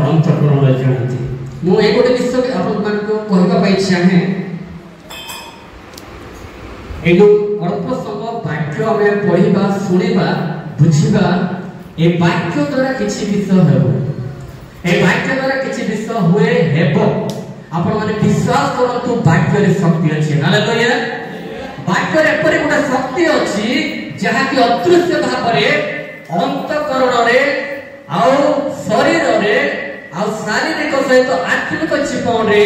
अंतकरण जानती मुझे गोटे विषय आपण कहवाई चाहे ये अल्प समय वाक्य आम पढ़ा शुणा बुझा ए वाक्य द्वारा किसी विषय हेब ए वाक्य द्वारा किसी विषय हुए हेब आपण माने विश्वास करंतु वाक्य रे शक्ति अछि हालेलुया वाक्य रे एपरि गोटे शक्ति अछि जहा कि अदृश्य भाव रे अंतकरण रे आउ शरीर रे आउ शारीरिक सहित आत्मिक जीवन रे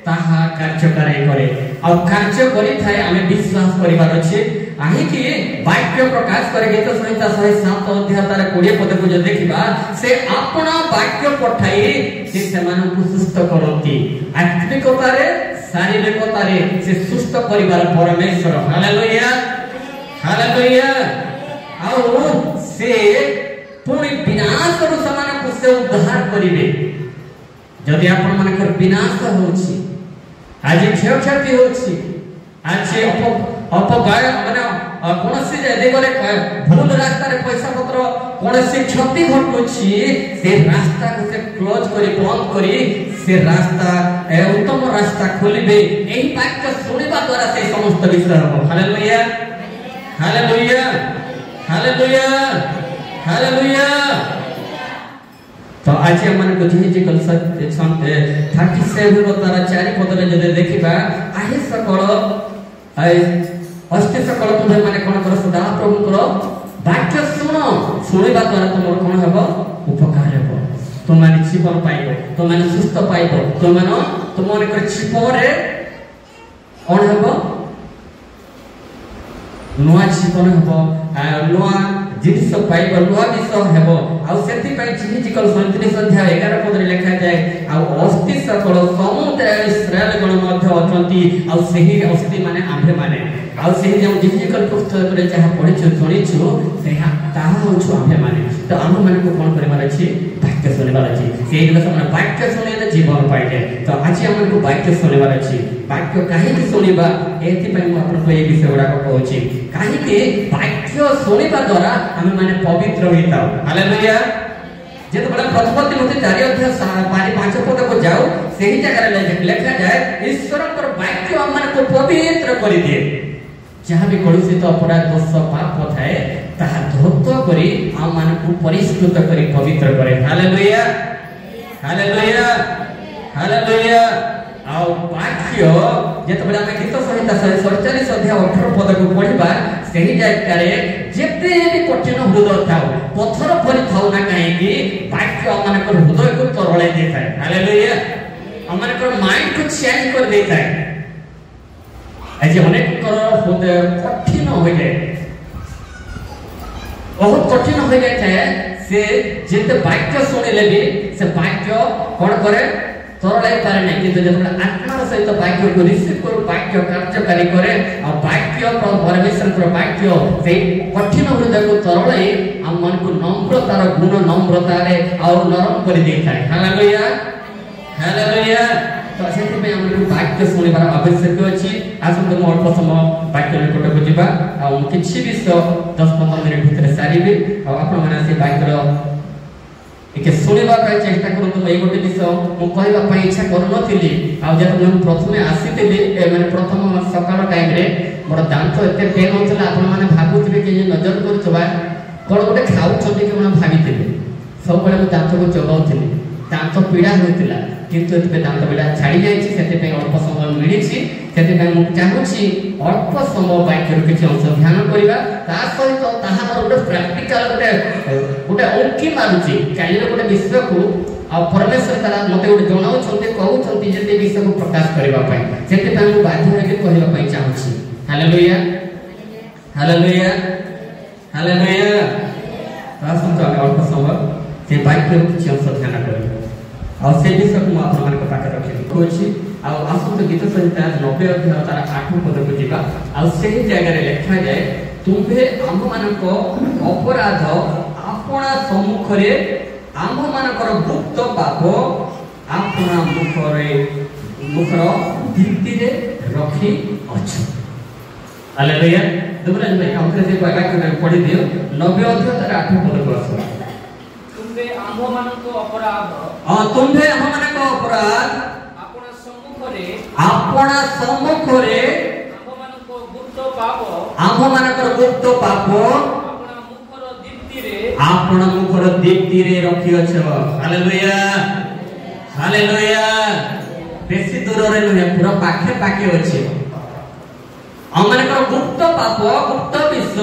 ताहा कार्यकारी करे और कार्य करी थाए आमे विश्वास करिवार अछि आही कि वाक्य प्रकाश करे गीत संहिता 107 अध्याय तार 20 पद को जो देखिबा से अपना वाक्य पठाई से समान को सुस्त करंती आत्मिकता रे शारीरिकता रे से सुस्त करिवार परमेश्वर हालेलुया हालेलुया आउ से पूरी विनाश रो समान को से उद्धार करिवे जदि आपण मानकर विनाश होछि आज क्षयक्षति होछि आज अपगाय माने कोनसी दिगरे भूल रास्ता रे पैसा पत्र कोनसी क्षति घटुछि से रास्ता को से क्लोज करी बंद करी से रास्ता उत्तम रास्ता खोलिबे एही वाक्य सुनिबा द्वारा से समस्त विषय हो हालेलुया हालेलुया हालेलुया हालेलुया तो आज हमन को जिहिजिकल 37 तारा 4 पद रे जदे देखिबा आही सकल अष्ट सकल तुमे माने कोन कर सदा प्रभु कर वाक्य सुनिबा द्वारा तुमर कोन हेबो उपकार हेबो तुम माने जीवन पाइबो तुम माने सुस्थ पाइबो तुम माने तुमर कर जीवन रे कोन हेबो नुआ जीवन हेबो नुआ जिनिस पाइबो नुआ विषय हेबो आ सेति पई जिहिजिकल 37 अध्याय 11 पद रे लिखा जाय आ अस्थि सकल समुदाय इस्राएल गण मध्य अछंती आ सेही अस्थि माने आंभे माने आ सेही जे जिहिजिकल पुस्तक रे जहा पढिछु सुनिछु सेहा ताहा होछु आंभे माने तो आम माने को कोन करबार अछि वाक्य सुनिबार अछि सेही दिवस माने वाक्य सुनिले जीवन पाइ जाय तो आज हमन को वाक्य सुनिबार अछि वाक्य काहे कि सुनिबा एथि पई म आपन को ए विषय गुडा को कहूची काहे कि वाक्य सुनिबा द्वारा हम माने पवित्र होइताउ हालेलुया जेत बड़ा प्रथम तिमोथी 4 अध्याय 5 पद को जाओ सही जगह रे लिखा जाय ईश्वर पर वाक्य हम माने को पवित्र करि दिए जहां भी कलुषित अपराध दोष पाप थाए ताहा धौत करी हम माने को परिष्कृत करी पवित्र करे हालेलुया हालेलुया हालेलुया आ वाक्य जेत बड़ा में गीत संहिता 47 अध्याय 18 पद को पढिबा सही जाय जेते भी कठिन हृदय थाओ पत्थर परि थाओ ना काहे कि वाक्य माने को हृदय को तरळे देताय हालेलुया हमन को माइंड को चेंज कर देताय आज अनेक कर हृदय कठिन हो जाए बहुत कठिन हो जाए से जेते वाक्य सुनिले भी से वाक्य कोन करे तरलाई पारे नहीं किंतु जब आत्मा सहित वाक्य को रिसीव करो वाक्य कार्यकारी करे और वाक्य परमेश्वर को वाक्य से कठिन हृदय को तरलाई हम मन को नम्रता रो गुण नम्रता रे और नरम कर देता है हालेलुया हालेलुया तो सेति में हम वाक्य सुनिबार आवश्यक अछि आसम तो अल्प समय वाक्य निकट को जिबा आ किछि विषय 10-15 मिनिट भीतर सारिबे और आपण माने से वाक्य रो एके सुनिबा ପାଇଁ चेष्टा करंतु एई गोटे विषय मु कहबा ପାଇଁ इच्छा करनथिली आ जब हम प्रथमे आसीतिली माने प्रथम सकाळ टाइम रे मोर दांत एते पेन होतला आपण माने भाबुथिबे कि नजर करथबा कोन गोटे खाउ छथि कि मन भाबिथिबे सब बेले मु दांत को चबाउथिली दांत पीड़ा होइतिला किंतु एते दांत पीड़ा छाडी जायछि सेते पे अल्प समय मिलिछि सेते पे मु चाहूछि अल्प समय वाक्य किछि अंश ध्यान करिबा ता सहित ताहा गोटे प्रैक्टिकल गोटे अंकी मारुछि काली गोटे विषय को आ परमेश्वर तारा मते गोटे जणाउ छथि कहू छथि जे विषय को प्रकाश करिबा पई सेते पे मु बाध्य होके कहबा पई चाहूछि हालेलुया हालेलुया हालेलुया तासम तो अल्प समय से वाक्य किछि अंश ध्यान करिबा और से विषय को आपण मान को पाके रखि कोछि आ आसुत गीत संहिता 90 अध्याय तार 8 पद को जिबा आ सेही जगह रे लिखा जाय तुम्हे आम मान को अपराध आपना सम्मुख रे आम मान को गुप्त पाप आपना मुखर दीप्ति रे रखी अछि हालेलुया दुबरा भाई हमरे से वाक्य पढ़ी दियो 90 अध्याय तार 8 पद को आसो तुम्हे आम ଆମ୍ଭମାନଙ୍କ ଅପରାଧ ତୁମ୍ଭେ ଆମମାନଙ୍କ ଅପରାଧ ଆପଣା ସମ୍ମୁଖରେ ଆମ୍ଭମାନଙ୍କ ଗୁପ୍ତ ପାପ ଆମ୍ଭମାନଙ୍କର ଗୁପ୍ତ ପାପ ଆପଣ ମୁଖର ଦୀପ୍ତିରେ ରଖିଅଛ। Hallelujah hallelujah. ବେଶୀ ଦୂରରେ ନୁହେଁ, ପୁରା ପାଖେ ପାଖେ ଅଛି। ଆମମାନଙ୍କର ଗୁପ୍ତ ପାପ ଗୁପ୍ତ ବିଷୟ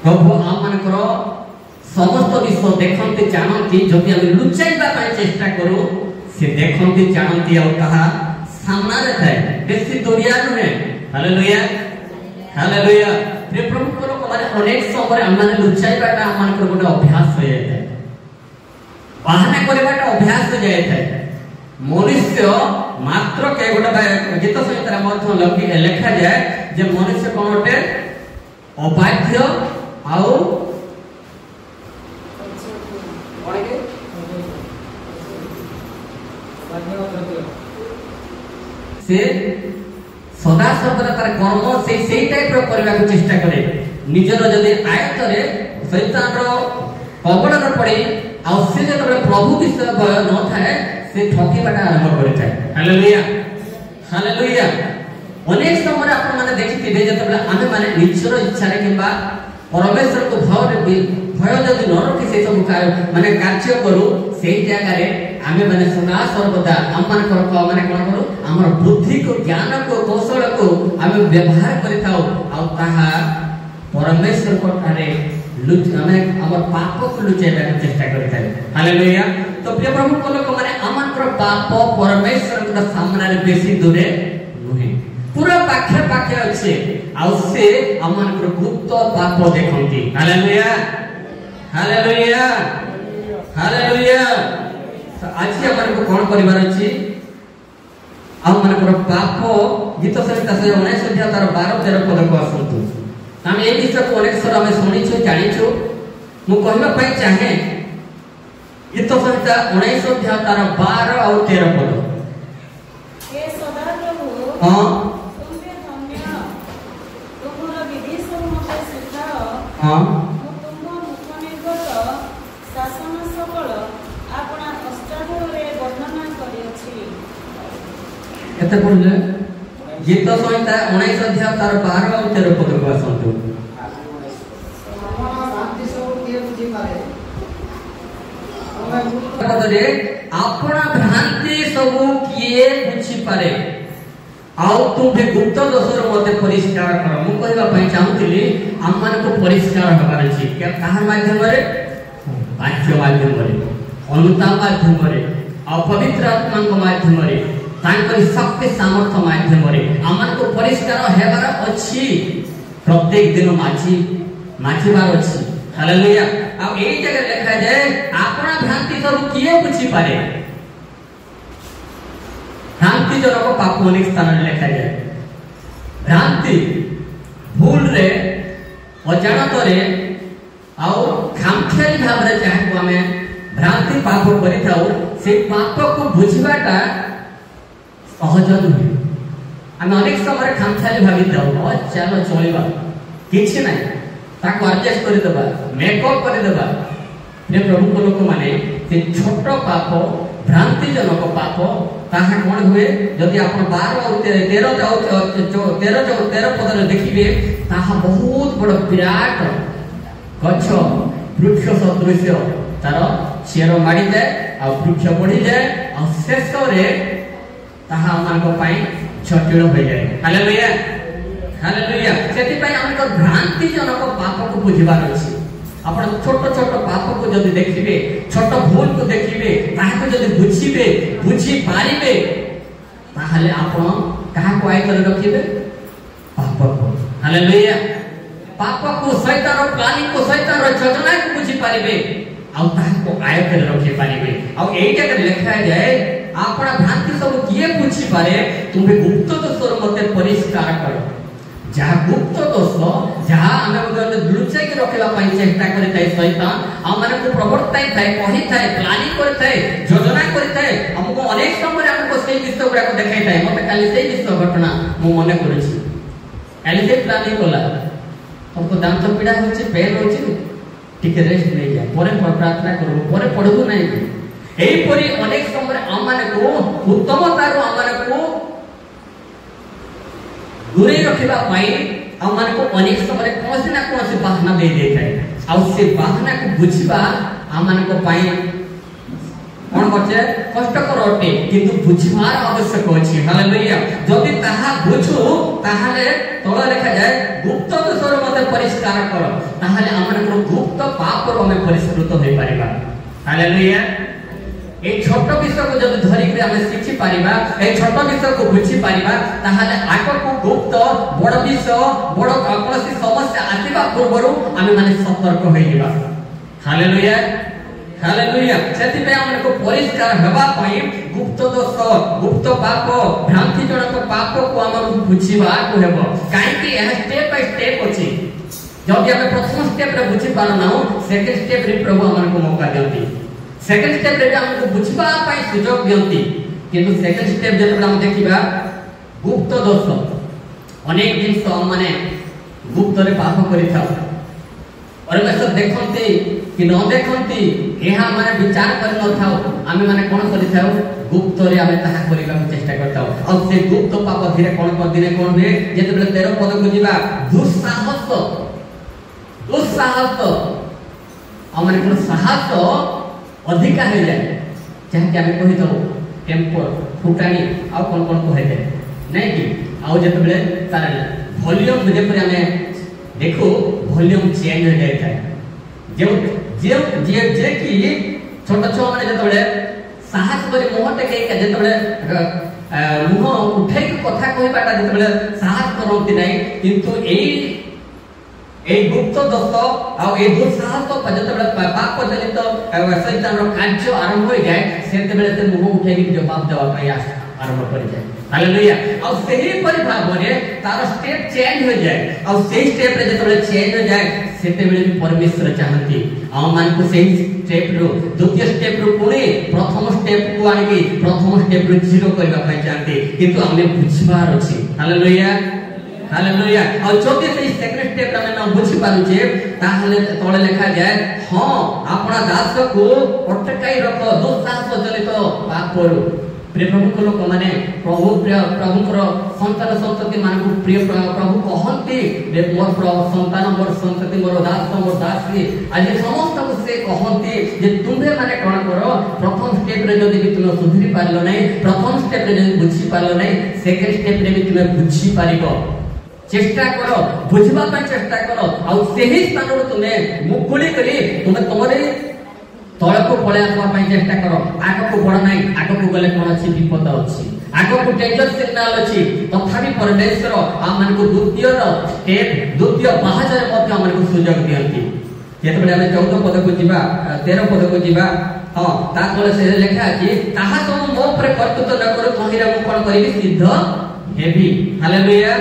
ପ୍ରଭୁ ଆମମାନଙ୍କର ସମସ୍ତ ବିଷୟ ଦେଖନ୍ତି ଜାଣନ୍ତି। ଯଦି ଆମେ ଲୁଚାଇବା ପାଇଁ ଚେଷ୍ଟା କରୁ ସେ ଦେଖନ୍ତି ଜାଣନ୍ତି ଆଉ ତାହା ସାମ୍ନାରେ ଥାଏ, ବେଶୀ ଦୂରିଆ ନୁହେଁ। Hallelujah hallelujah. ପ୍ରଭୁଙ୍କ ଲୋକମାନେ ଅନେକ ସମୟରେ ଆମମାନେ ଲୁଚାଇବାଟା ଆମମାନଙ୍କର ଗୋଟେ ଅଭ୍ୟାସ ହୋଇଯାଇଥାଏ, ବାହାନା କରିବାଟା ଅଭ୍ୟାସ ହୋଇଯାଇଥାଏ। ମନୁଷ୍ୟ ମାତ୍ର କେ ଗୋଟେ ଗୀତ ସଂହିତାରେ ମଧ୍ୟ ଲେଖାଯାଏ ଯେ ମନୁଷ୍ୟ କଣ ଗୋଟେ ଅବାଧ୍ୟ ଆଉ ସେ ସଦା ସର୍ବଦା ତାର କର୍ମ ସେଇ ଟାଇପର କରିବାକୁ ଚେଷ୍ଟା କରେ। ନିଜର ଯଦି ଆୟତରେ ଶୈତାନର କବଳରେ ପଡି ଆଉ ସେ ଯେତେବେଳେ ପ୍ରଭୁ ବିଷୟ ଭୟ ନଥାଏ ସେ ଠକିବାଟା ଆରମ୍ଭ କରିଥାଏ। Hallelujah hallelujah. ଅନେକ ସମୟରେ ଆପଣମାନେ ଦେଖିଥିବେ ଯେତେବେଳେ ଆମେ ମାନେ ନିଜର ଇଚ୍ଛାରେ କିମ୍ବା ପରମେଶ୍ୱରକୁ ଭୟ ଯଦି ନ ରଖି ସେ ସବୁ ମାନେ କାର୍ଯ୍ୟ କରୁ, ସେଇ ଜାଗାରେ ଆମେ ମାନେ ସଦା ସର୍ବଦା ଆମମାନଙ୍କର ମାନେ କଣ କରୁ, ଆମର ବୁଦ୍ଧିକୁ ଜ୍ଞାନକୁ କୌଶଳକୁ ଆମେ ବ୍ୟବହାର କରିଥାଉ ଆଉ ତାହା ପରମେଶ୍ୱରଙ୍କ ଠାରେ ଆମେ ଆମର ପାପକୁ ଲୁଚାଇବାକୁ ଚେଷ୍ଟା କରିଥାଉ। ହାଲେଲୁୟା। ତ ପ୍ରିୟ ପ୍ରଭୁଙ୍କ ଲୋକମାନେ ଆମମାନଙ୍କର ପାପ ପରମେଶ୍ୱରଙ୍କ ସାମ୍ନାରେ ବେଶୀ ଦୂରେ ନୁହେଁ, ପୁରା ପାଖେ ପାଖେ ଅଛି ଆଉ ସେ ଆମମାନଙ୍କର ଗୁପ୍ତ ପାପ ଦେଖନ୍ତି। Hallelujah hallelujah hallelujah. ଆଜି ଆମମାନଙ୍କୁ କଣ କରିବାର ଅଛି, ଆମମାନଙ୍କର ପାପ ଗୀତ ସଂହିତା 19 ଅଧ୍ୟାୟ ତାର 12-13 ପଦକୁ ଆସନ୍ତୁ। ଆମେ এই ବିଷୟକୁ ଅନେକ ଥର ଆମେ ଶୁଣିଛୁ ଜାଣିଛୁ। ମୁଁ କହିବା ପାଇଁ ଚାହେଁ ଗୀତ ସଂହିତା 19 ଅଧ୍ୟାୟ ତାର 12 ଆଉ 13 ପଦ। हे सदाप्रभु ହଁ तुमे धन्य तुमର ବିଧି ସବୁ ମୋତେ ଶିଖାଅ। ହଁ ମୁଁ ତୁମ ମୁଖ ନିର୍ଗତ ଶାସନ ସକଳ ଆପଣା ଅଷ୍ଟାଧ୍ୟାୟରେ ବର୍ଣ୍ଣନା କରିଅଛି। କେତେ ପଢିଲେ? ଗୀତ ସଂହିତା 19 ଅଧ୍ୟାୟ ତାର 12 ଆଉ 13 ପଦକୁ ଆସନ୍ତୁ। ପଦରେ ଆପଣା ଭ୍ରାନ୍ତି ସବୁ କିଏ ବୁଝିପାରେ ଆଉ ତୁମେ ଗୁପ୍ତ ଦୋଷରୁ ମୋତେ ପରିଷ୍କାର କର। ମୁଁ କହିବା ପାଇଁ ଚାହୁଁଥିଲି ଆମମାନଙ୍କୁ ପରିଷ୍କାର ହେବାର ଅଛି। କାହା ମାଧ୍ୟମରେ? ବାକ୍ୟ ମାଧ୍ୟମରେ, ଅନୁତାପ ମାଧ୍ୟମରେ ଆଉ ପବିତ୍ର ଆତ୍ମାଙ୍କ ମାଧ୍ୟମରେ, ତାଙ୍କରି ଶକ୍ତି ସାମର୍ଥ୍ୟ ମାଧ୍ୟମରେ ଆମମାନଙ୍କୁ ପରିଷ୍କାର ହେବାର ଅଛି। ପ୍ରତ୍ୟେକ ଦିନ ମାଜିବାର ଅଛି। ହାଲେଲୁୟା। ଆଉ ଏଇ ଜାଗାରେ ଲେଖାଯାଏ ଆପଣା ଭ୍ରାନ୍ତି ସବୁ କିଏ ବୁଝିପାରେ। ଭ୍ରାନ୍ତି ଜନକ ପାପ ଅନେକ ସ୍ଥାନରେ ଲେଖାଯାଏ। ଭ୍ରାନ୍ତି ଭୁଲରେ ଅଜାଣତରେ ଆଉ ଖାମଖିଆଲି ଭାବରେ ଯାହାକୁ ଆମେ ଭ୍ରାନ୍ତି ପାପ କରିଥାଉ ସେ ପାପକୁ ବୁଝିବାଟା ସହଜ ନୁହେଁ। ଆମେ ଅନେକ ସମୟରେ ଖାମଖିଆଲି ଭାବିଥାଉ ଚାଲ ଚଳିବା, କିଛି ନାହିଁ, ତାକୁ ଆଡଜଷ୍ଟ କରିଦେବା, ମେକଅପ୍ କରିଦେବା। ପ୍ରଭୁଙ୍କ ଲୋକମାନେ ସେ ଛୋଟ ପାପ ଭ୍ରାନ୍ତିଜନକ ପାପ ତାହା କଣ ହୁଏ, ଯଦି ଆପଣ 12 ଆଉ 13 ପଦରେ ଦେଖିବେ ତାହା ବହୁତ ବଡ଼ ବିରାଟ ଗଛ ବୃକ୍ଷ ସଦୃଶ୍ୟ ତାର ଚେର ମାଡ଼ିଯାଏ ଆଉ ବୃକ୍ଷ ବଢିଯାଏ ଆଉ ଶେଷରେ ତାହା ଆମମାନଙ୍କ ପାଇଁ ଜଟିଳ ହୋଇଯାଏ। Hallelujah hallelujah. ସେଥିପାଇଁ ଆମକୁ ଭ୍ରାନ୍ତିଜନକ ପାପକୁ ବୁଝିବାର ଅଛି। ଆପଣ ଛୋଟ ଛୋଟ ପାପକୁ ଯଦି ଦେଖିବେ, ଛୋଟ ଭୁଲକୁ ଦେଖିବେ, ତାହାକୁ ଯଦି ବୁଝିପାରିବେ ତାହେଲେ ଆପଣ କାହାକୁ ଆୟତ୍ତରେ ରଖିବେ? ପାପକୁ। ହାଲେଲୁୟା। ପାପକୁ, ଶୈତାନର ପ୍ଲାନିଂକୁ, ଶୈତାନର ଯୋଜନାକୁ ବୁଝିପାରିବେ ଆଉ ତାହାକୁ ଆୟତ୍ତରେ ରଖିପାରିବେ। ଆଉ ଏଇ ଜାଗାରେ ଲେଖାଯାଏ ଆପଣା ଭ୍ରାନ୍ତି ସବୁ କିଏ ବୁଝିପାରେ, ତୁମେ ଗୁପ୍ତ ଦୋଷରୁ ମୋତେ ପରିଷ୍କାର କର। ଯାହା ଗୁପ୍ତ ଦୋଷ, ଯାହା ଆମେ ଲୁଚାଇକି ରଖିବା ପାଇଁ ଚେଷ୍ଟା କରିଥାଏ ଶୈତାନ, ଆମମାନଙ୍କୁ ପ୍ରବର୍ତ୍ତାଇଥାଏ, କହିଥାଏ, ପ୍ଲାନିଂ କରିଥାଏ, ଯୋଜନା କରିଥାଏ। ଆମକୁ ଅନେକ ସମୟରେ ଆମକୁ ସେଇ ବିଷୟ ଗୁଡାକ ଦେଖାଇଥାଏ। ମତେ କାଲି ସେଇ ବିଷୟ ଘଟଣା ମୁଁ ମନେ କରୁଛି। କାଲି ସେ ପ୍ଲାନିଂ କଲା ତମକୁ ଦାନ୍ତ ପୀଡା ହଉଛି, ପେନ୍ ହଉଛି, टिके रेस्ट नहीं जाए परे प्रार्थना करबो परे पढ़बो नहीं एही परी अनेक समय हम माने को उत्तमतार हम माने को दूरे रखिबा पाई हम माने को अनेक समय कोसी ना कोसी बहाना दे देता है आ से बहाना को बुझिबा हम माने को पाई कोन करछे कष्टकर अटे किंतु बुझिबार आवश्यक अछि हालेलुया जदि ताहा बुझु ताहाले तळ लेखा जाय गुप्त दोषर मते परिष्कार कर ताहाले हमर गुप्त पाप रो हमें परिष्कृत होई परिबा हालेलुया ए छोट विषय को जब धरि के हम शिक्षि परिबा ए छोट विषय को बुझि परिबा ताहाले आको को गुप्त बड़ विषय बड़ कौनसी समस्या आतिबा पूर्वरु हम माने सतर्क होई जिबा हालेलुया हालेलुया सेति पे हमन को परिष्कार हेबा पई गुप्त दोष गुप्त पाप भ्रांति जनक पाप को हम बुझिबा को हेबो काहे कि यह स्टेप बाय स्टेप अछि जब हम प्रथम स्टेप रे बुझि पालो ना सेकंड स्टेप रे प्रभु हमन को मौका देंती सेकंड स्टेप रे हमको बुझबा पई सुयोग दियंती किंतु सेकंड स्टेप जे हम देखिबा गुप्त दोष अनेक दिन से हम माने गुप्त रे पाप करिथा और मैं सब देखंती कि न देखंती एहा माने विचार कर न थाओ आमे माने कोन करिथाओ गुप्त रे आमे ताहा करिबा चेष्टा करताओ और से गुप्त पाप धीरे कोन कर दिने कोन हुए जेते बेले 13 पद को जिबा दुस्साहस हमरे कोन साहस अधिका हो जाए जहाँ कि कही दो टेम्पर फुटाणी आउ कौन कौन कहे दे नहीं कि आउ जब बेले तार वॉल्यूम जेपरि हमें देखो वॉल्यूम चेंज हो जाए था जो जे जे जे कि छोटा छो माने जब बेले साहस करे मोहटे के जब बेले मुह उठे के कथा कहि बाटा जब बेले साहस करंती नहीं किंतु ए गुप्त दोष आ ए दुस्साहस तो जब बेले पाप जनित शैतान रो कार्य आरंभ हो जाए सेते बेले ते मुह उठे के जवाब देवा प्रयास आरंभ कर जाए हालेलुया और सही परिभाव रे तार स्टेप चेंज हो जाए और सही स्टेप रे जब बेले चेंज हो जाए सेते बेले भी परमेश्वर चाहती हम मान को सही स्टेप रो द्वितीय स्टेप रो पुणे प्रथम स्टेप को आनी प्रथम स्टेप रो जीरो करबा पई चाहती किंतु हमें बुझबार अछि हालेलुया हालेलुया और जदि से सेकंड स्टेप रे न बुझि पारु जे ताहले तळे लेखा जाय हां आपना दास को अटकाई रखो दुस्साहस जनित पापरु प्रिय प्रभु को लोक माने प्रभु संतान संतति मान को प्रिय प्रभु कहंती मोर संतान मोर संतति मोर दासी आज समस्त को से कहंती जे तुम्हे माने कोन करो प्रथम स्टेप रे जदि भी तुम सुधरी पारलो नै प्रथम स्टेप रे जदि बुझि पारलो नै सेकंड स्टेप रे भी तुम बुझि पारिबो चेष्टा करो बुझबा पय चेष्टा करो और सेही स्थान रो तुमे मुकुली करी तुमे तमरे तळ को पळे आसवा पय चेष्टा करो आगो को बड़ नाही आगो को गले कोन अछि विपद अछि आगो को डेंजर सिग्नल अछि तथापि परमेश्वर आ मन को द्वितीय महाजर मध्य मन को सुयोग दियंती जेते बेले हम 14 पद को जिबा 13 पद को जिबा हां ता तळे से लिखा अछि ताहा सब मो पर कर्तृत्व न करो तहिरा मु कोन करिबी सिद्ध हेबी हालेलुया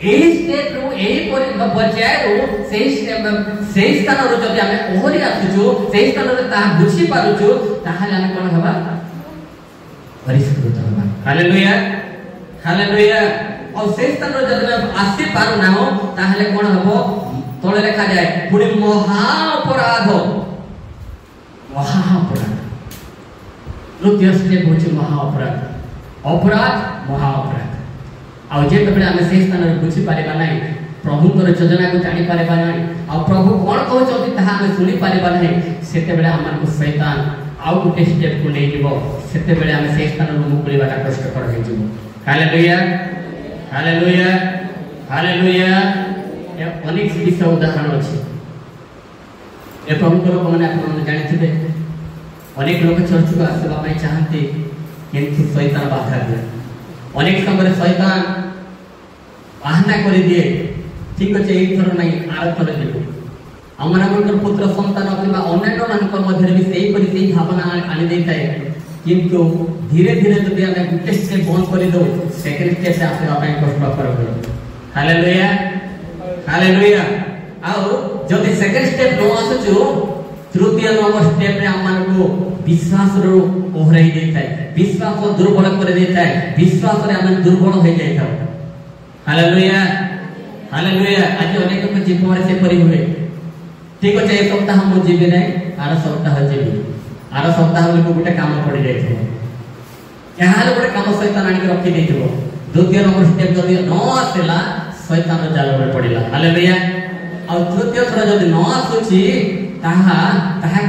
एही स्टेप रो एही परि बचाय रो सेही स्थान रो जदि हमें ओहरी आसुचो सेही स्थान रे ता बुझी पारुचो ताहाले हमें कोन हबा परिष्कृत हबा हालेलुया हालेलुया और सेही स्थान रो जदि हम आसी पारु ना हो ताहाले कोन हबो तळे लेखा जाय पुणी महा अपराध तृतीय स्टेप होची महा अपराध महा अपराध आ जे बेले हम से स्थान रे बुझी पारेबा नाही प्रभु कर योजना को जानि पारेबा नाही आ प्रभु कोन कहउछथि ताहा हम सुनि पारेबा नाही सेते बेले हमन को शैतान आउ गुटे स्टेप को ले जीवो सेते बेले हम से स्थान रे मुकुलिबा कष्ट कर हे जीवो हालेलुया हालेलुया हालेलुया ए अनेक विषय उदाहरण अछि ए प्रभु को लोक माने आपण जानिथिबे अनेक लोक चर्च को आसबा पई चाहते किंतु शैतान बाधा दिए अनेक समय शैतान बाहना कर दिए ठीक अच्छे एक थर नहीं आर थर जीव आम पुत्र संतान किंवा अन्य मान मध्य भी सही करी सही भावना आनी देता है किंतु धीरे धीरे जब हमें गोटे स्टेप बंद कर दो सेकंड स्टेप से आसवा कष्टकर हो हालेलुया हालेलुया आउ जदि सेकंड स्टेप न आसुचो तृतीय नंबर स्टेप रे हमन को विश्वास रो ओहराई देता है विश्वास को दुर्बल कर देता है विश्वास रे हम दुर्बल हो जाता है हालेलुया हालेलुया आज अनेक को जीवन से परि हुए ठीक अच्छे ए सप्ताह मु जीवी नहीं आर सप्ताह जीवी आर सप्ताह को गोटे काम पड़ जाइए यहाँ गोटे काम शैतान आनिक रखी देथिबो द्वितीय नंबर स्टेप जदि न आसला शैतान जाल में पड़िला हालेलुया और तृतीय थर जदि न आसुची ताहा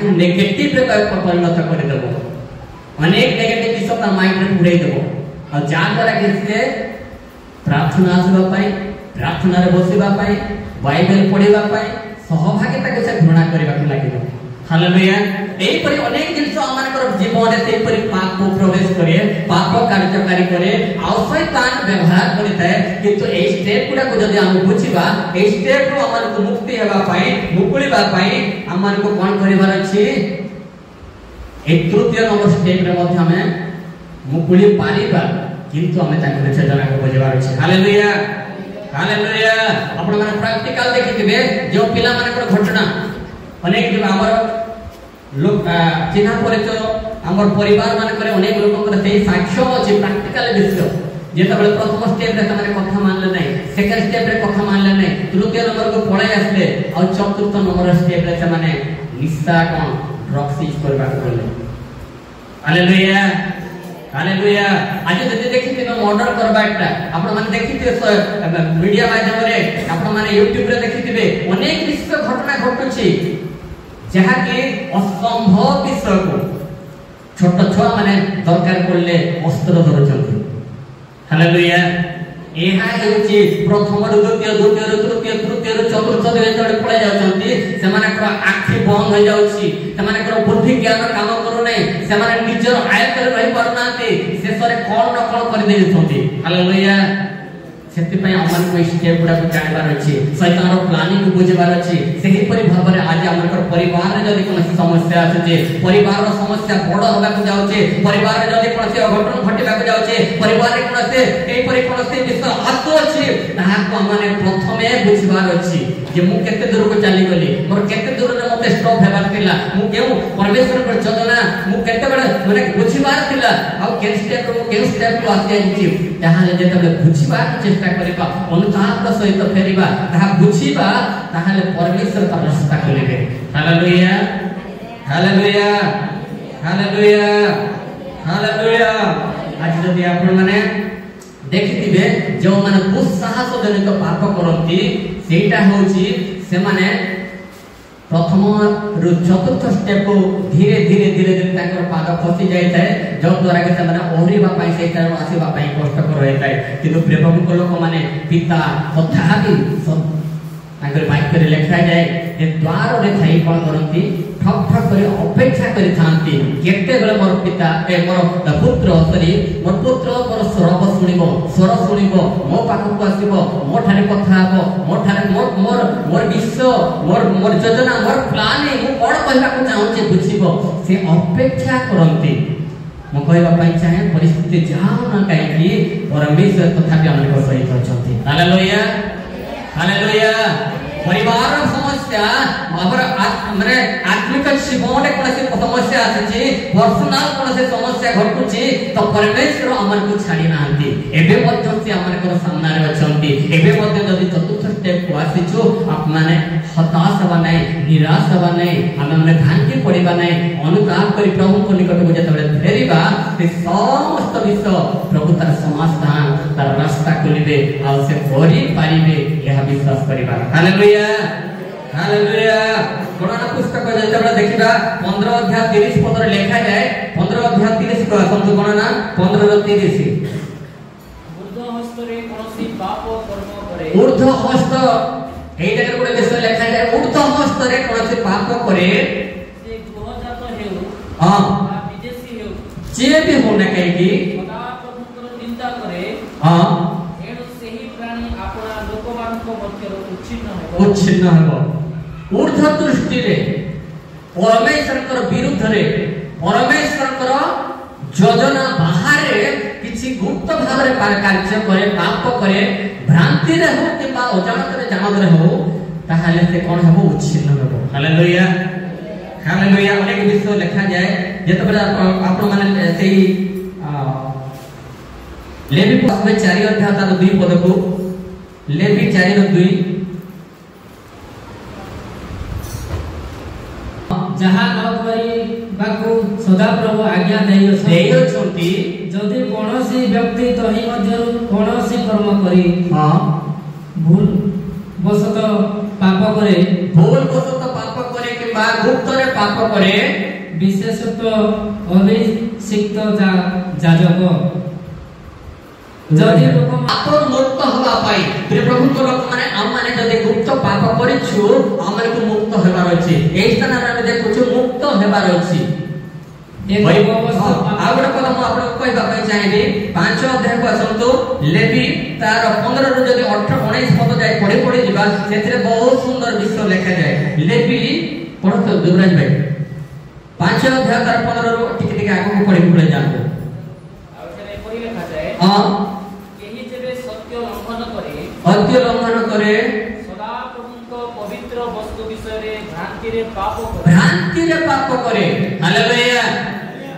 को नेगेटिव रे परिणत कर देबो अनेक नेगेटिव विषय ता माइंड रे उड़ाई देबो और जा द्वारा कि से प्रार्थना आसबा पाई प्रार्थना रे बसिबा पाई बाइबल पढ़िबा पाई सहभागिता के से घृणा करबा के लागिबो हालेलुया एई परि अनेक जिंस हमनकर जीवन रे सेई परि पाप को प्रवेश करे पाप कार्यकारी करे आ शैतान व्यवहार करिता है किंतु एई स्टेप गुडा को जदि हम बुझिबा एई स्टेप रो हमन को मुक्ति हेबा पाई मुकुलिबा पाई हमन को कोन करिवार अछि ए तृतीय नंबर स्टेप रे मध्य हमें मुकुली पारिबा किंतु हमें ताको विचेतना को बुझिबार अछि हालेलुया हालेलुया आपण माने प्रैक्टिकल देखिथिबे जो पिला मानकर घटना अनेक जो हमर लोक चिन्हा परिचय हमर परिवार मानकर अनेक लोककर सेही साक्ष्य अछि प्रैक्टिकल विषय जेतबेले प्रथम स्टेप रे तमरे कथा मानले नै सेकंड स्टेप रे कथा मानले नै तृतीय नंबर को पळाई आसले और चतुर्थ नंबर स्टेप रे से माने निशा कोन ड्रग्स यूज करबा करले हालेलुया हालेलुया आज जदि देखिते न मर्डर करबाटा आपण माने देखिते मीडिया माध्यम रे आपण माने YouTube रे देखिथिबे अनेक विश्व घटना घटुछि जहा कि असंभव विषय को छोट छुआ माने दरकार पड़ले अस्त्र धरछन्ति हालेलुया एहा हेउछि प्रथम द्वितीय तृतीय चतुर्थ जेतबे पळे जाउछन्ति सेमानकर आखि बंद हो जाउछि सेमानकर बुद्धि ज्ञान काम करू नै सेमाने निजर आयत रे रहि पारनाते शेषरे कोन न कोन करि देछन्ति हालेलुया सेति पय हमन को स्टेप गुडा को जानबार अछि शैतान रो प्लानिंग को बुझबार अछि सेही परि भाबरे आज हमनकर परिवार रे जदि कोनो समस्या अछि जे परिवार रो समस्या बड़ होबा को जाउछे परिवार रे जदि कोनो अघटन घटिबा को जाउछे परिवार रे कोनो से एई परि कोनो से विषय आतो अछि ताहा को हमने प्रथमे बुझबार अछि जे मु केते दूर को चली गली मोर केते दूर रे मते स्टॉप हेबार थिला मु केउ परमेश्वर पर चलना मु केते बडे माने बुझबार थिला आ के स्टेप मु के स्टेप को आसी आछि ताहा जेतबे बुझबार चेष्टा करिबा अनुताप सहित फेरिबा ताहा बुझिबा ताहाले परमेश्वर का रास्ता खोलिबे हालेलुया हालेलुया हालेलुया हालेलुया आज जदि आपण माने देखिथिबे जो माने दुस्साहस जनित पाप करंती सेटा होची से माने प्रथम रु चतुर्थ स्टेप को धीरे धीरे ताकर पाद खसी जाय थाए जो द्वारा के माने ओहरीबा पाई से कारण आसीबा पाई कष्ट कर रहै थाए किंतु प्रेमक लोक माने पिता तथापि ताकर वाक्य रे लिखा जाय जे द्वार रे थाई कोन करंती ठक ठक करे अपेक्षा करि थांती केते बेले मोर पिता ए मोर पुत्र सरी मोर पुत्र मोर स्वर सुनिबो मो पाखु को आसीबो मो ठारे कथा हबो मो ठारे मोर विश्व मोर योजना मोर प्लानिंग मु कोन कहबा को चाहू जे बुझिबो से अपेक्षा करंती मु कहबा पई चाहे परिस्थिति जाओ ना काहे कि परमेश्वर तथापि हमर सहित अछंती हालेलुया हालेलुया परिवार समस्या हमर माने आत्मिक जीवन रे कोनसे समस्या आछि पर्सनल कोनसे समस्या घटुछि तो परमेश्वर हमर को छाडी नांती एबे मध्य से हमर को सामना रे अछंती एबे मध्य जदि चतुर्थ स्टेप को आसीछु आप माने हताश हबा नै निराश हबा नै हम माने भांगी पड़िबा नै अनुताप करी प्रभु को निकट को जतबे फेरिबा से समस्त विषय प्रभु तार समाधान तार रास्ता खोलिबे आ से करि पारिबे यह विश्वास करिबा हालेलुया हालेलुया कोरोना पुस्तक जेतबे देखिबा 15 अध्याय 30 पद रे लिखा जाय 15 अध्याय 30 को संत कोरोना 15 रो 30 ऊर्ध्व हस्त रे कोनोसी पाप कर्म करे ऊर्ध्व हस्त एई जगह कोडे विषय लिखा जाय ऊर्ध्व हस्त रे कोनोसी पाप करे से गृहजात हेउ हां विदेशी हेउ जे भी होने कहि कि सदा प्रभुकर निंदा करे हां एणु सेही प्राणी आपणा लोकमान को मध्य उच्छिन्न हेबो ऊर्ध्व दृष्टि रे परमेश्वर विरुद्ध रे परमेश्वर योजना बाहर किछि गुप्त भाव रे कार्य करे पाप करे भ्रांति रे हो किबा अजानत रे जानत रे हो ताहाले से कोन हेबो उच्छिन्न हेबो हालेलुया हालेलुया अनेक विषय लिखा जाय जेतबे आपण माने सेही लेवी पुस्तक 4 अध्याय तार 2 पद को लेवी 4 रो 2 ଯାହା ନ କରିବାକୁ ସଦାପ୍ରଭୁ ଆଜ୍ଞା ଦେଇଅଛନ୍ତି। ଯଦି କୌଣସି ବ୍ୟକ୍ତି ତହିଁ ମଧ୍ୟରୁ କୌଣସି କର୍ମ କରି ଭୁଲ ବଶତଃ ପାପ କରେ କିମ୍ବା ଗୁପ୍ତରେ ପାପ କରେ, ବିଶେଷତଃ ଅଭିଷିକ୍ତ ଯାଜକ ଯଦି ମୁକ୍ତ ହବା ପାଇଁ ପ୍ରଭୁଙ୍କ ଲୋକମାନେ ଆମମାନେ ଯଦି ଗୁପ୍ତ ପାପ କରିଛୁ ଆମକୁ ମୁକ୍ତ ହେବାର ଅଛି। ଏହି ସ୍ଥାନରେ ଆମେ ଦେଖୁଛୁ ମୁକ୍ତ ହେବାର ଅଛି। ଆଉ ଗୋଟେ କଥା ମୁଁ ଆପଣଙ୍କୁ କହିବା ପାଇଁ ଚାହିଁବି, 5 ଅଧ୍ୟାୟକୁ ଆସନ୍ତୁ। ଲେବି ତାର 15 ରୁ ଯଦି 18-19 ପଦ ଯାଏ ପଢି ଯିବା, ସେଥିରେ ବହୁତ ସୁନ୍ଦର ବିଷୟ ଲେଖାଯାଏ। ଲେବି ପଢନ୍ତୁ ଦୁବରାଜ ଭାଇ, 5 ଅଧ୍ୟାୟ ତାର 15 ରୁ ଟିକେ ଆଗକୁ ପଢି ଯାଆନ୍ତୁ। ସତ୍ୟ ଲଙ୍ଘନ କରେ ସଦାପ୍ରଭୁଙ୍କ ପବିତ୍ର ବସ୍ତୁ ବିଷୟରେ ଭ୍ରାନ୍ତିରେ ପାପ କରେ। ହାଲେଲୁୟା।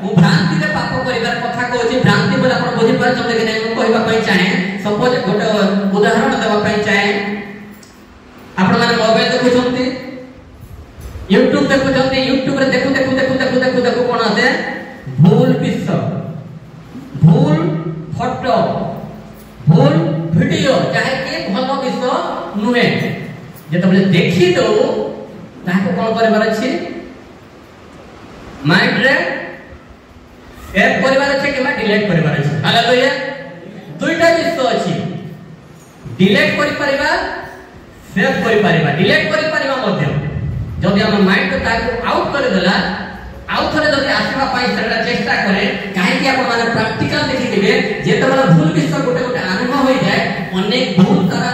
ମୁଁ ଭ୍ରାନ୍ତିରେ ପାପ କରିବାର କଥା କହୁଛି। ଭ୍ରାନ୍ତି ବୋଲି ଆପଣ ବୁଝିପାରୁଛନ୍ତି କି ନାହିଁ ମୁଁ କହିବା ପାଇଁ ଚାହେଁ। ସପୋଜ ଗୋଟେ ଉଦାହରଣ ଦେବା ପାଇଁ ଚାହେଁ। ଆପଣ ମାନେ ମୋବାଇଲ ଦେଖୁଛନ୍ତି, ୟୁଟ୍ୟୁବ ଦେଖୁଛନ୍ତି, ୟୁଟ୍ୟୁବରେ ଦେଖୁ କଣ ଆସେ? ଭୁଲ ବିଷୟ, ଭୁଲ ଫଟୋ, ଭୁଲ ভিডিও, যাহাকে ভালো বিষয় নুহে। যেতবেলে দেখি দউ তাহাকে কোন করিবার আছে? মাইন্ড রে সেভ করিবার আছে কিংবা ডিলিট করিবার আছে। হালেলুয়া। দুইটা বিষয় আছে, ডিলিট করি পারিবা, সেভ করি পারিবা। ডিলিট করি পারিবা মধ্যে যদি আমার মাইন্ড তাকে আউট করে দেলা, আউ থরে যদি আসবা পাই সেটা চেষ্টা করে। কাহিকি আপন মানে প্র্যাকটিক্যাল দেখি দিবে, যেতবেলে ভুল বিষয় গোটে গোটে আরম্ভ হয়ে যায়, অনেক ভুল তারা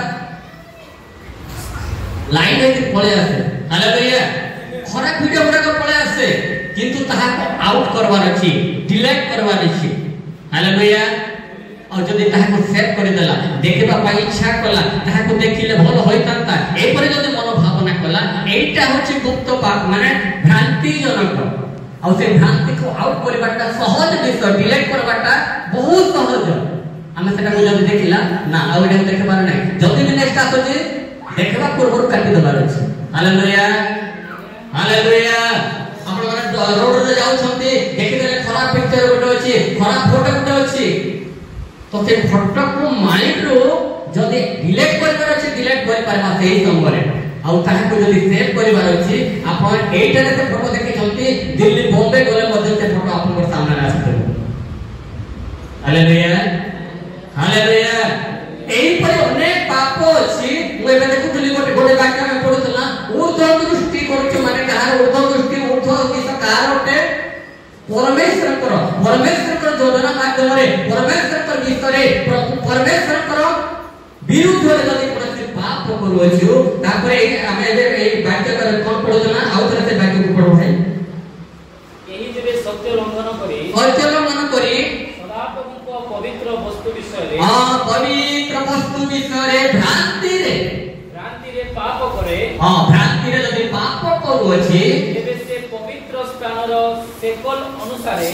লাইন হইতে পড়ে আসে। হালেলুয়া। খরাপ ভিডিও গুড়াক পড়ে আসে, কিন্তু তাহাকে আউট করবার আছে, ডিলিট করবার আছে। হালেলুয়া। আর যদি তাহাকে সেভ করে দেলা, দেখিবা পাই ইচ্ছা কলা, তাহাকে দেখিলে ভালো হইতান্তা, এরপরে যদি মনোভাবনা কলা, এইটা হচ্ছে গুপ্ত পাপ, মানে ভ্রান্তিজনক। আর সেই ভ্রান্তিকে আউট করিবাটা সহজ বিষয়, ডিলিট করবাটা বহুত সহজ। আমি সেটা যদি দেখিলা না আর এটা দেখবার নাই, যদি ବି নেক্সট আসছে দেখবা পূর্বରୁ কাটি দেবার আছে। হালেলুয়া। হালেলুয়া। আপন মানে রোড রে যাউছন্তি, দেখিদেলে খরাপ পিকচার গোটে আছে, খরাপ ফটো গোটে আছে, তো সেই ফটোକୁ মাইন্ড ରୁ যদি ডিলিট করিবার আছে ডিলিট কৰি পারবা সেই সমୟରେ। ଆଉ ତାହାକୁ ଯଦି ସେଭ୍ କରିବାର ଅଛି, ଆପଣ এইটারে ସେ ଫଟୋ ଦେଖିଛନ୍ତି, ଦିଲ୍ଲୀ ବମ୍ବେ ଗଲେ ମଧ୍ୟ ସେ ଫଟୋ ଆପଣଙ୍କ ସାମ୍ନାରେ ଆସିଥିବ। ହାଲେଲୁୟା। ହାଲେଲୁୟା। এইপରି অনেক পাপ ଅଛି। ମୁଁ ଏବେ ଦେଖୁଥିଲି ଗୋଟେ ବାକ୍ୟ ଆମେ ପଢୁଥିଲା, ঊর্ধ্ব দৃষ্টি କରୁଛୁ, ମାନେ କାହାର ঊর্ধ্ব ଦୃଷ୍ଟି, ঊর্ধ্ব କିସ କାହାର ଗୋଟେ? ପରମେଶ୍ୱରଙ୍କର ଯୋଜନା ମାଧ୍ୟମରେ, ପରମେଶ୍ୱରଙ୍କ ବିଷୟରେ, ପରମେଶ୍ୱରଙ୍କର ବିରୁଦ୍ଧରେ ଯଦି କୌଣସି ପାପ କରୁଅଛୁ, ତାପରେ ଆମେ ଏବେ এই ବାକ୍ୟ କଣ ପଢୁଥିଲା, ଆଉ ଥରେ ସେ ବାକ୍ୟକୁ ପଢୁ ଭାଇ। ଏହି ଯେବେ ସତ୍ୟ ଲଙ୍ଘନ କରି ସଦାପ୍ରଭୁଙ୍କ ପବିତ୍ର ବସ୍ତୁ ବିଷୟରେ ପବିତ୍ର ବସ୍ତୁ ବିଷୟରେ ଭ୍ରାନ୍ତିରେ ପାପ କରେ, ଭ୍ରାନ୍ତିରେ ଯଦି ପାପ କରୁଅଛି, ତେବେ ସେ ପବିତ୍ର ସ୍ଥାନର ସେକଲ ଅନୁସାରେ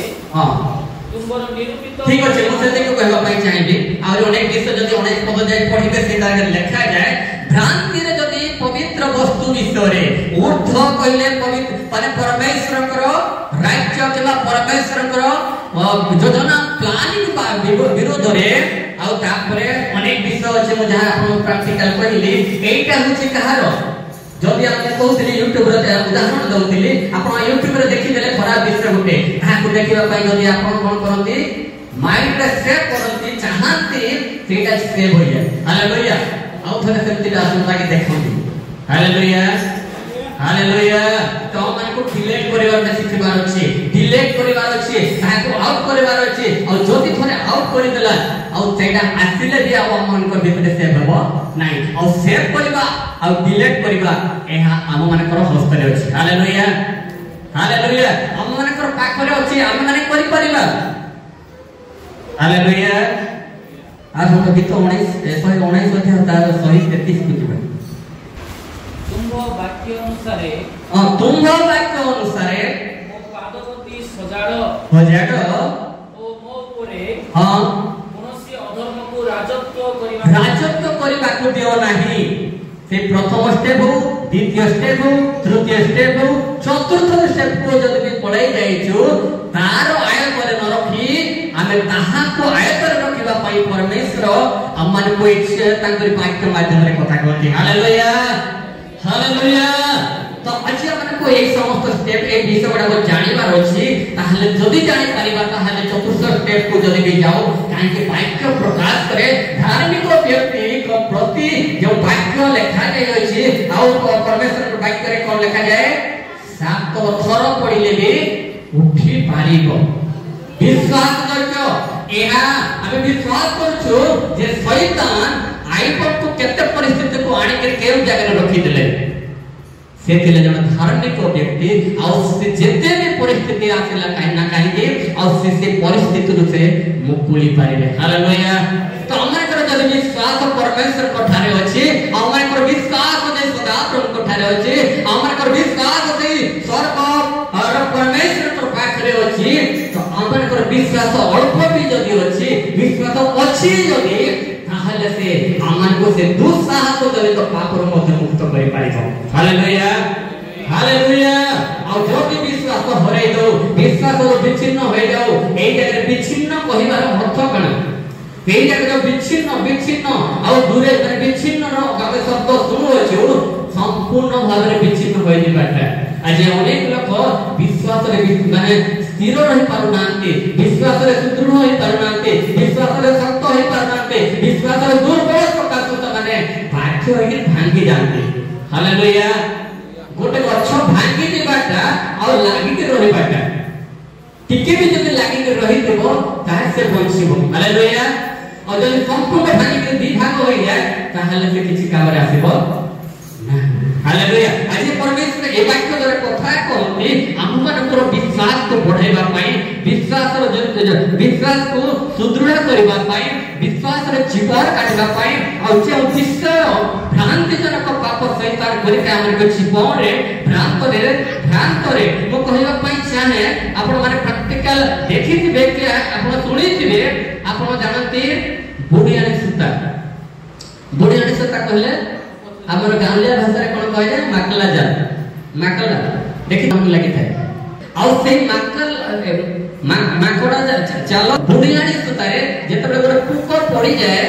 ତୁମର ନିରୂପିତ। ঠিক আছে, ମୁଁ ସେତିକି କହିବା ପାଇଁ ଚାହିଁବି। ଆଉ ଅନେକ ବିଷୟ ଯଦି 19 ପଦ ଯାଇ ପଢିବେ, ସେ ଜାଗାରେ ଲେଖାଯାଏ, ଭ୍ରାନ୍ତିରେ ଯଦି ପବିତ୍ର ବସ୍ତୁ ବିଷୟରେ, ঊর্ধ্ব କହିଲେ ପବିତ୍ର ମାନେ ପରମେଶ୍ୱରଙ୍କର ରାଜ୍ୟ କିମ୍ବା ପରମେଶ୍ୱରଙ୍କର ଯୋଜନା ପ୍ଲାନିଂ ବିରୋଧରେ। ଆଉ ତାପରେ ଅନେକ ବିଷୟ ଅଛି, ମୁଁ ଯାହା ଆପଣଙ୍କୁ ପ୍ରାକ୍ଟିକାଲ କହିଲି। এইটা হচ্ছে কাহার? যদি আমি কହୁଥିଲି ୟୁଟ୍ୟୁବ ରେ ଉଦାହରଣ ଦଉଥିଲି, ଆପଣ ୟୁଟ୍ୟୁବ ରେ ଦେଖିଦେଲେ ଖରାପ ବିଷୟ ଗୋଟେ, ତାହାକୁ ଦେଖିବା ପାଇଁ ଯଦି ଆପଣ କଣ କରନ୍ତି, ମାଇଣ୍ଡ ରେ ସେଭ୍ କରନ୍ତି, ଚାହାନ୍ତି ସେଇଟା ସେଭ୍ ହୋଇଯାଏ। ହାଲେଲୁୟା। ଆଉ ଥରେ ସେମିତି ଆସନ୍ତାକି ଦେଖନ୍ତି। ହାଲେଲୁୟା। ହାଲେଲୁୟା। ତ ଆମକୁ ଡିଲିଟ୍ କରିବାର ଶିଖିବାର ଅଛି, ଡିଲିଟ୍ କରିବାର ଅଛି, ତାହାକୁ ଆଉଟ୍ କରିବାର ଅଛି। ଆଉ ଯଦି ଥରେ ଆଉଟ୍ କରିଦେଲା, ଆଉ ସେଇଟା ଆସିଲେ ବି ଆଉ ଆମମାନଙ୍କ ଭିତରେ ସେଭ୍ ହେବ ନାହିଁ। ଆଉ ସେଭ୍ କରିବା ଆଉ ଡିଲିଟ୍ କରିବା ଏହା ଆମମାନଙ୍କର ହସ୍ତରେ ଅଛି। ହାଲେଲୁୟା। ହାଲେଲୁୟା। ଆମମାନଙ୍କର ପାଖରେ ଅଛି, ଆମମାନେ କରିପାରିବା। ହାଲେଲୁୟା। আর हम गीत 19 অধ্যায় তার 133 বুঝিবা। ତୁମ୍ଭ ବାକ୍ୟ ଅନୁସାରେ ମୋ ପାଦପତି ସଜାଡ଼ ଓ ମୋ ଉପରେ କୌଣସି ଅଧର୍ମକୁ ରାଜତ୍ୱ କରିବାକୁ ଦିଅ ନାହିଁ। ସେ ପ୍ରଥମ ଷ୍ଟେପ ହଉ, ଦ୍ୱିତୀୟ ଷ୍ଟେପ ହଉ, ତୃତୀୟ ଷ୍ଟେପ ହଉ, चतुर्थ स्टेप को जब भी पढ़ाई जाइछु तार आयत रे न रखी आमे ताहा को आयत रे रखिबा पई परमेश्वर अमन को इच्छा तांकर वाक्य माध्यम रे कथा कहती। Hallelujah hallelujah. तो आज अपन को एक समस्त स्टेप एक विषय बड़ा को जानिबार अछि ताहले जदी जानि परिबा ताहले चतुर्थ स्टेप को जदी भी जाओ काहे के वाक्य प्रकाश करे धार्मिक व्यक्ति को प्रति जो वाक्य लिखा जाय अछि और परमेश्वर के वाक्य रे कोन लिखा जाय सात थर पढिले भी उठी पारिबो विश्वास करजो। एहा आबे विश्वास करछु जे शैतान आइपन को केते परिस्थिति को आनि के केउ जगह रखि देले से थिले जण धार्मिक व्यक्ति और से जेते भी परिस्थिति आसेला काहे ना काहे और से परिस्थिति से मुकुली पाइले। हालेलुया। तो हमर कर जब विश्वास परमेश्वर को ठारे अछि हमर कर विश्वास जे सदा प्रभु को ठारे अछि हमर कर विश्वास जे स्वर्ग और परमेश्वर को पाखरे अछि तो हमर कर विश्वास अल्प भी जदी अछि विश्वास अछि जदी ताहले से हमन को से दुस्साहस जले तो पाप रो मध्य मुक्त करि पारिबो। Hallelujah hallelujah. और जो भी विश्वास को हरै दो विश्वास रो विच्छिन्न होय जाओ एई जगह विच्छिन्न कहिबार अर्थ कण एई जगह विच्छिन्न और दूरे विच्छिन्न रो गावे शब्द सुनु अछि संपूर्ण भाव रे विच्छिन्न होय दिबाटा। आज अनेक लोक विश्वास रे माने स्थिर रहि पारु नांती विश्वास रे सुदृढ़ होई पारु नांती विश्वास रे शक्त होई पारु नांती विश्वास रे दुर्बल प्रकाश होता माने बाध्य होई भांगी जानते। हालेलुया। गोटे गछ भांगी दिबाटा और लागि के रहिबाटा टिके भी जदि लागि के रहि देबो ताहे से बंचिबो। हालेलुया। और जदि संपूर्ण भांगी के दी भाग होई जाय ताहले से किछि काम रे आसीबो ना। हालेलुया। आज परमेश्वर ए वाक्य द्वारा कथा कहती आमुମାନଙ୍କର विश्वास को बढ़ाइबा पई विश्वास को सुदृढ़ करबा पई विश्वास रे जीवन काटबा पई और जे उद्देश्य भ्रांति जनक पाप शैतान करि के हमर के जीवन रे भ्रांत रे मो कहबा पई चाहे आपण माने प्रैक्टिकल देखिथिबे कि आपण सुनिथिबे आपण जानती बुढ़ियानी सूता कहले हमर गांलिया भाषा रे कोन कहले माकला देखि हम लागि थाए और से माकड़ा चलो बुढ़ियानी सुतारे जेतबे गोटे पुक पड़ी जाए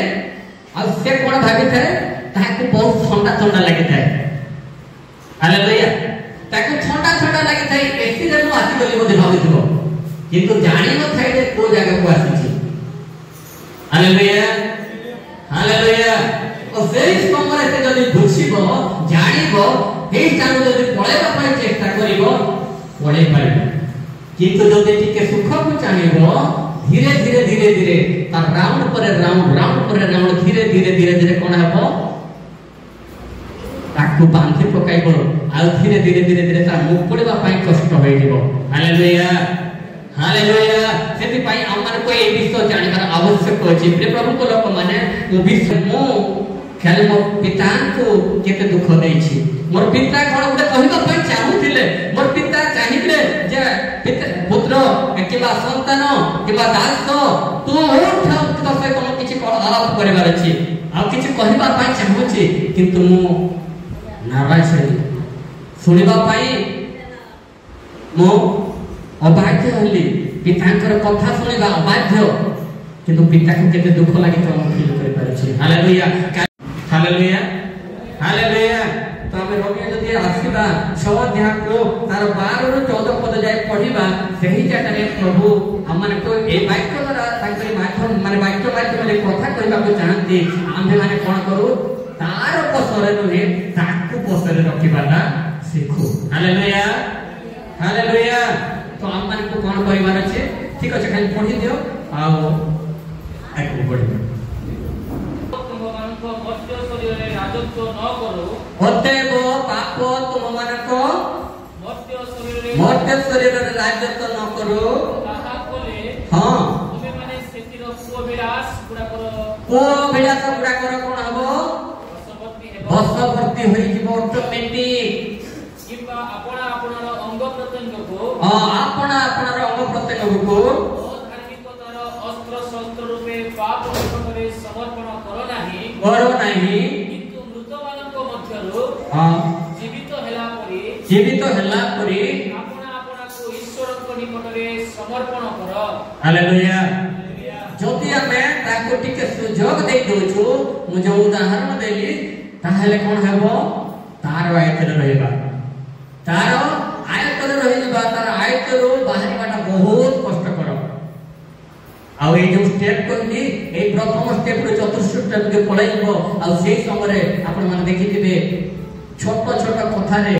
और से कोन भाबी थाए ताको बहुत ठंडा लागि थाए। हालेलुया। ताको ठंडा लागि थाए एसी रे मो आसी गली बोधे भाबिथिबो किंतु जानि न थाए जे को जगह को आसीछि। Hallelujah hallelujah. और से समय से जदि बुझिबो जानिबो हे स्थान जदि पळेबा पय चेष्टा करिबो पळेई पारिबो किंतु जदि टिके सुख को चाहिबो धीरे ता राउंड पर राउंड धीरे कोन हबो ताकू बांधी पकाइबो आ धीरे ता मुख पड़ेबा पय कष्ट होई दिबो। Hallelujah hallelujah. सेति पय हमन को ए विषय जानिबार आवश्यक अछि। प्रिय प्रभु को लोक माने ओ विषय मो खेल मोर पिता को केते दुख दैछि मोर पिता कोन गुटे कहिबा पय चाहुथिले मोर पिता चाहिले जे पुत्र किबा संतान किबा दास तू उठ तो से कोन किछि आलाप करबार अछि आ किछि कहिबा पय चाहुछि किंतु मो नाराज छै सुनिबा पय मो अबाध्य हली पितांकर कथा सुनिबा अबाध्य किंतु पिता को केते दुख लागि तो फील करि पारै छी। Hallelujah hallelujah hallelujah. तो हम रोमियो जदि आसीबा 6 अध्याय को तार 12 रो 14 पद जाय पढिबा सही जगह रे प्रभु हमन को ए वाक्य द्वारा तांकर माध्यम माने वाक्य माध्यम रे कथा कहबा को चाहନ୍ତି आम्भे माने कोन करू तार पसरे नुहे ताकू पसरे रखिबाटा सिखु। Hallelujah hallelujah. तो हमन को कोन कहबार अछि ठीक अछि खाली पढि दियो आ आगु बढ़िबो। अतएव पाप तुममानको मर्त्य शरीर रे राजत्व न करो ताहा कोले हां तुमे माने सेतिर को विलास गुडा करो कोन हबो वशवर्ती होई जीवो ऑटोमेटिक किबा आपणार अंग प्रत्यंग को आपणार अंग प्रत्यंग को धार्मिकतार अस्त्र शस्त्र रूपे पाप करे समर्पण करो नाही किंतु मृतमानक मध्यरो जीवित जीवित हला परी आपना आपना को ईश्वर को निकटरे समर्पण करो। हालेलुया। जदि आमे ताको टिके सुजोग दे दोछु मुझे उदाहरण देली ताहेले कोन हेबो तार आयतरे रहबा तार आयतरे रहिबा तार आयतरो बाहरी बाटा बहुत कष्ट करो आउ ए जो स्टेप करनी ए प्रथम स्टेप रो चतुर्थ स्टेप के पळाइबो आउ सेही समय आपण माने देखिथिबे छोट छोट कथा रे